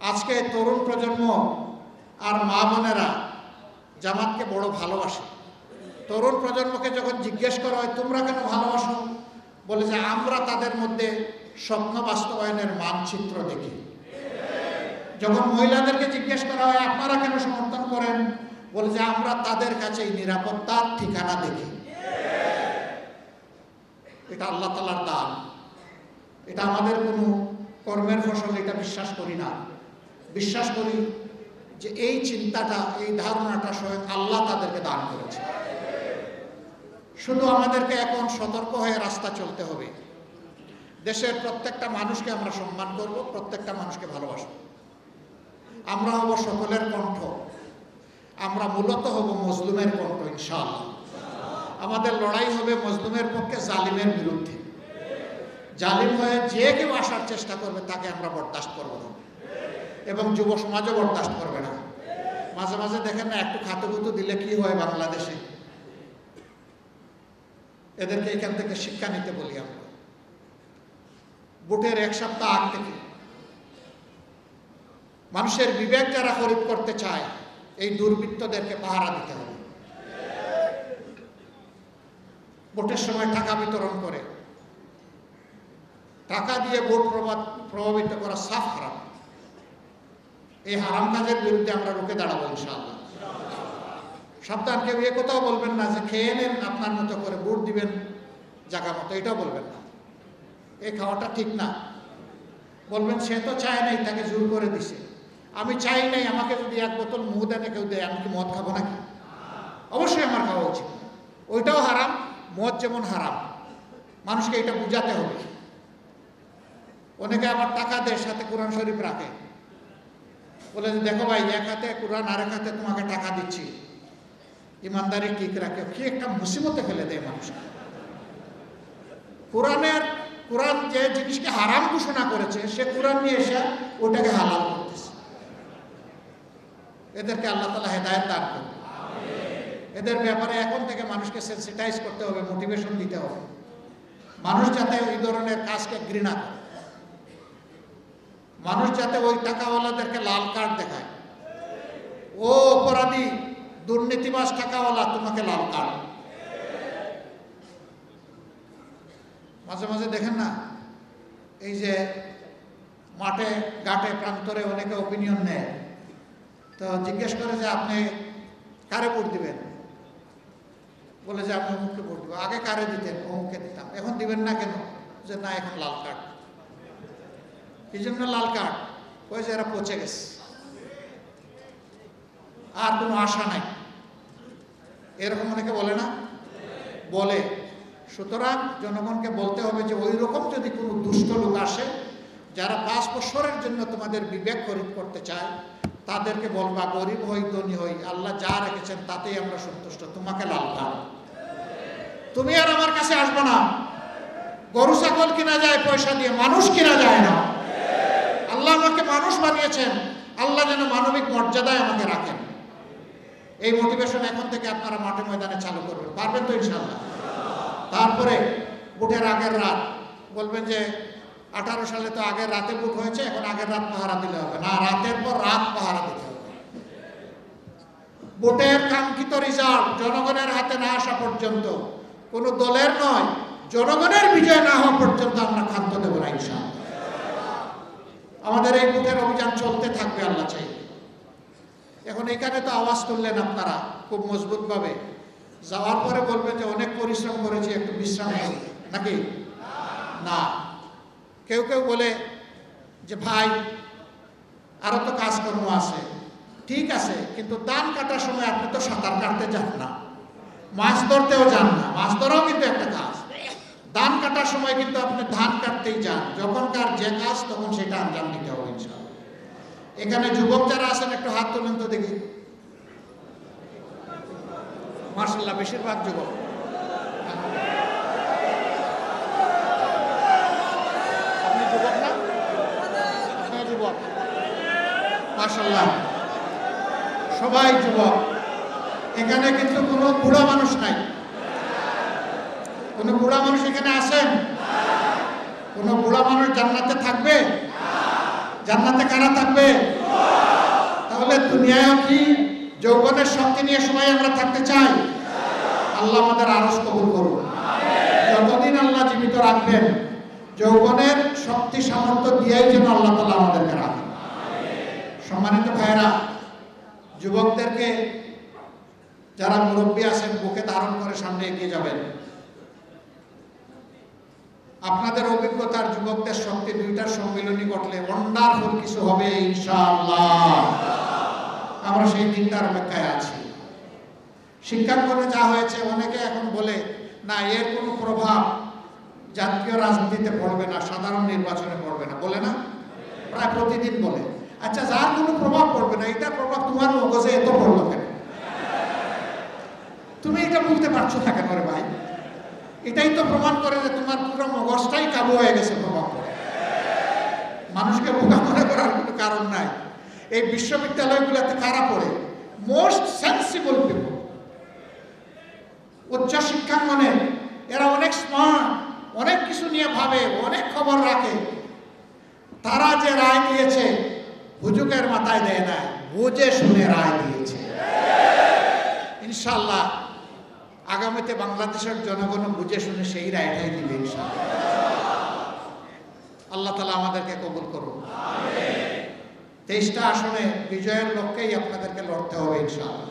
আজকে তরুণ প্রজন্ম আর মা বোনেরা জামাতকে বড় ভালোবাসে। তরুণ প্রজন্মকে যখন জিজ্ঞেস করা হয় তোমরা কেন ভালোবাসো, বলে যে আমরা তাদের মধ্যে স্বপ্ন বাস্তবায়নের মানচিত্র দেখি। যখন মহিলাদেরকে জিজ্ঞেস করা হয় আপনারা কেন সমর্থন করেন, বলে যে আমরা তাদের কাছে নিরাপত্তার ঠিকানা দেখি। এটা আল্লাহ তাআলার দান, এটা আমাদের কোনো কর্মের ফসল, এটা বিশ্বাস করি না। বিশ্বাস করি যে এই চিন্তাটা, এই ধারণাটা স্বয়ং আল্লাহ তাদেরকে দান করেছে। শুধু আমাদেরকে এখন সতর্ক হয়ে রাস্তা চলতে হবে। দেশের প্রত্যেকটা মানুষকে আমরা সম্মান করব, প্রত্যেকটা মানুষকে ভালোবাসব। আমরা হব সকলের কণ্ঠ, আমরা মূলত হব মজলুমের কণ্ঠ ইনশাআল্লাহ। আমাদের লড়াই হবে মজলুমের পক্ষে, জালিমের বিরুদ্ধে। জালিম হয়ে যে কেউ আসার চেষ্টা করবে তাকে আমরা বরদাস্ত করব না, এবং যুব সমাজও বরদাস্ত করবে না। মাঝে মাঝে দেখেন না, একটু খাতুগুতু দিলে কি হয় বাংলাদেশে। এদেরকে এখান থেকে শিক্ষা নিতে বলি আমরা। ভোটের এক সপ্তাহ আগ থেকে মানুষের বিবেক যারা খরিদ করতে চায়, এই দুর্বৃত্তদেরকে পাহারা দিতে হবে। ভোটের সময় টাকা বিতরণ করে, টাকা দিয়ে ভোট প্রভাবিত করা সাফ হারাম। এই হারাম কাজের বিরুদ্ধে আমরা রুখে দাঁড়াবো ইনশাআল্লাহ। সাবধান, কেউ এ কোথাও বলবেন না যে খেয়ে নেন আপনার মতো করে, ভোট দিবেন জায়গা মতো, এটাও বলবেন না। এই খাওয়াটা ঠিক না। বলবেন সে তো চায় নাই, তাকে জোর করে দিছে। আমি চাই নাই, আমাকে যদি এক বোতল মদ এনে কেউ দেয়, আমি কি মদ খাবো নাকি? অবশ্যই আমার খাওয়া উচিত। ওইটাও হারাম, মদ যেমন হারাম। মানুষকে এটা বুঝাতে হবে। অনেকে আবার টাকা দেয়, সাথে কোরআন শরীফ রাখে, বলে যে দেখো ভাই, এক হাতে কোরআন আরেক হাতে তোমাকে টাকা দিচ্ছি, ইমানদারি ঠিক রাখে। কি একটা মুসিবতে ফেলে দেয় মানুষকে। কোরআন যে জিনিসকে হারাম ঘোষণা করেছে, সে কোরআন নিয়ে এসে ওটাকে হালাল করতেছে। এদেরকে আল্লাহ তাআলা হেদায়েত দান করবে। এদের ব্যাপারে এখন থেকে মানুষকে সেন্সিটাইজ করতে হবে, মোটিভেশন দিতে হবে। মানুষ যাতে ওই ধরনের কাজকে ঘৃণা করে, মানুষ যাতে ওই টাকাওয়ালাদেরকে লাল কার্ড দেখায়, ও অপরাধী দুর্নীতিবাজ টাকাওয়ালা, তোমাকে লাল কার্ড। মাঝে মাঝে দেখেন না, এই যে মাঠে ঘাটে প্রান্তরে অনেকে ওপিনিয়ন নেয়, তো জিজ্ঞেস করে যে আপনি কারে ভোট দিবেন, বলে যে আপনি অমুককে ভোট দিব। আগে কারে দিতেন? অমুককে দিতাম। এখন দিবেন না কেন? যে না, এখন লাল কার্ড। এই জন্য লাল কার্ড, ওই যে এরা পচে গেছে, আর কোনো আশা নাই, এরকম অনেকে বলে না, বলে। সুতরাং জনগণকে বলতে হবে যে ওই রকম যদি কোনো দুষ্ট লোক আসে, যারা 5 বছরের জন্য তোমাদের বিবেক খরিদ করতে চায়, তাদেরকে বলবা গরিব হই ধনী হই, আল্লাহ যা রেখেছেন তাতেই আমরা সন্তুষ্ট, তোমাকে লাল কার্ড। তুমি আর আমার কাছে আসবে না। গরু ছাগল কিনা যায় পয়সা দিয়ে, মানুষ কিনা যায় না। আল্লাহ আমাকে মানুষ বানিয়েছেন, আল্লাহ যেন মানবিক মর্যাদায় আমাকে রাখেন। এই মোটিভেশন এখন থেকে আপনারা মাঠে ময়দানে চালু করবেন। পারবেন তো ইনশাআল্লাহ? তারপরে ভোটের আগের রাত বলবেন যে 18 সালে তো আগের রাতে ভোট হয়েছে, এখন আগের রাত পাহারা দিলে হবে না, রাতের পর রাত পাহারা দিতে হবে। ভোটের কাঙ্ক্ষিত রেজাল্ট জনগণের হাতে না আসা পর্যন্ত, কোনো দলের নয়, জনগণের বিজয় না হওয়া পর্যন্ত আমরা ক্ষান্ত দেব না ইনশাআল্লাহ। আমাদের এই ভোটের অভিযান চলতে থাকবে আল্লাহ চাই। এখন এখানে তো আওয়াজ তুললেন আপনারা খুব মজবুত ভাবে, যাওয়ার পরে বলবেন যে অনেক পরিশ্রম করেছি, একটু বিশ্রাম করি নাকি? না। কেউ কেউ বলে যে ভাই আরো তো কাজকর্ম আছে। ঠিক আছে, কিন্তু ধান কাটার সময় আপনি তো সাঁতার কাটতে যান না, মাছ ধরতেও যান না। মাছ ধরাও কিন্তু একটা কাজ। ধান কাটার সময় কিন্তু আপনি ধান কাটতেই যান। যখনকার যে কাজ তখন সেটা আঞ্জাম দিতে হবে ইনশাআল্লাহ। এখানে যুবক যারা আছেন একটু হাত তুলেন তো দেখি। মাশাআল্লাহ, বেশিরভাগ যুবক। আপনি যুবক না? আপনি যুবক, মাশাআল্লাহ, সবাই যুবক। এখানে কিন্তু কোনো বুড়া মানুষ নাই। কোনো বুড়া মানুষ এখানে আছেন? কোনো বুড়া মানুষ জান্নাতে থাকবে? জান্নাতে কারা থাকবে? দুনিয়ায় কি যৌবনের শক্তি নিয়ে সবাই আমরা থাকতে চাই? আল্লাহ আমাদের আরজ কবুল করুন। যতদিন আল্লাহ জীবিত রাখবেন যৌবনের শক্তি সামর্থ্য দিয়েই যেন আল্লাহ তাআলা আমাদেরকে রাখেন। সম্মানিত ভাইরা, যুবকদেরকে যারা মুরব্বী আছেন বুকে ধারণ করে সামনে এগিয়ে যাবেন। আপনাদের অভিজ্ঞতার যুবকদের শক্তি দুইটার সম্মিলনী ঘটলে ওয়ান্ডারফুল কিছু হবে ইনশাআল্লাহ। আমরা সেই দিনটার অপেক্ষায় আছি। শিক্ষাঙ্গনে যা হয়েছে, অনেকে এখন বলে না এর কোনো প্রভাব জাতীয় রাজনীতিতে পড়বে না, সাধারণ নির্বাচনে পড়বে না, বলে না? প্রায় প্রতিদিন বলে। আচ্ছা, যার কোনো প্রভাব পড়বে না, এটা প্রভাব তোমার মগজে এত পড়লো কেন? তুমি এটা বলতে পারছো না কেন রে ভাই? এটাই তো প্রমাণ করে যে তোমার পুরো মগজটাই কাবু হয়ে গেছে প্রভাব করে। মানুষকে বোকা মনে করার কোনো কারণ নাই। এই বিশ্ববিদ্যালয়গুলোতে কারা পড়ে? Most sensible people. উচ্চ শিক্ষাঙ্গনে এরা অনেক স্মার্ট, অনেক কিছু নিয়ে ভাবে, অনেক খবর রাখে। তারা যে রায় দিয়েছে হুজুকের মাথায় দেয় না, বুঝে শুনে রায় দিয়েছে। ইনশাআল্লাহ আগামীতে বাংলাদেশের জনগণ বুঝে শুনে সেই রায়টাই দিবে ইনশাআল্লাহ। আল্লাহ তাআলা আমাদেরকে কবুল করুন। 23টা আসনে বিজয়ের লক্ষ্যেই আপনাদেরকে লড়তে হবে ইনশাআল্লাহ।